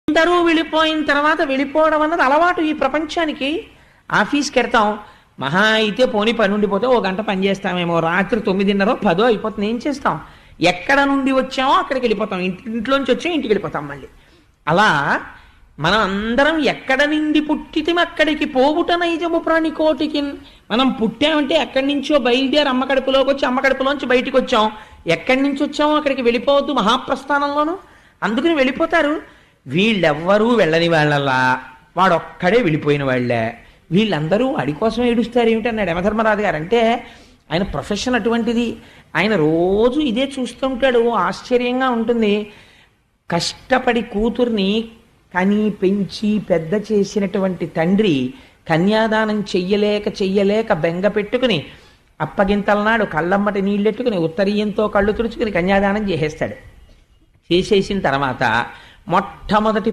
అందరూ వెళ్ళిపోయిన తర్వాత వెళ్ళిపోవడం అన్నది అలవాటు ఈ ప్రపంచానికి. ఆఫీస్కి వెళ్తాం, మహా అయితే పోనీ పని ఉండిపోతే ఓ గంట పని చేస్తామేమో, రాత్రి 9:30 10 అయిపోతుంది. ఏం చేస్తాం? ఎక్కడ నుండి వచ్చామో అక్కడికి వెళ్ళిపోతాం, ఇంట్లోంచి వచ్చాం ఇంటికి వెళ్ళిపోతాం మళ్ళీ. అలా మనం అందరం ఎక్కడ నుండి పుట్టితే అక్కడికి పోవుట నైజము ప్రాణికోటికి. మనం పుట్టామంటే ఎక్కడి నుంచో బయలుదేరి అమ్మ కడుపులోకి వచ్చి అమ్మ కడుపులోంచి బయటికి వచ్చాం. ఎక్కడి నుంచి వచ్చామో అక్కడికి వెళ్ళిపోవద్దు మహాప్రస్థానంలోనూ. అందుకని వెళ్ళిపోతారు. వీళ్ళెవ్వరూ వెళ్ళని వాళ్ళలా, వాడొక్కడే వెళ్ళిపోయిన వాళ్ళే. వీళ్ళందరూ వాడి కోసం ఏడుస్తారు ఏమిటన్నాడు యమధర్మరాజు గారు. అంటే ఆయన ప్రొఫెషన్ అటువంటిది. ఆయన రోజు ఇదే చూస్తుంటాడు. ఆశ్చర్యంగా ఉంటుంది. కష్టపడి కూతుర్ని కని పెంచి పెద్ద చేసినటువంటి తండ్రి కన్యాదానం చెయ్యలేక బెంగ పెట్టుకుని అప్పగింతలనాడు కళ్ళమ్మటి నీళ్ళెట్టుకుని ఉత్తరీయంతో కళ్ళు తుడుచుకుని కన్యాదానం చేసేస్తాడు. చేసేసిన తర్వాత మొట్టమొదటి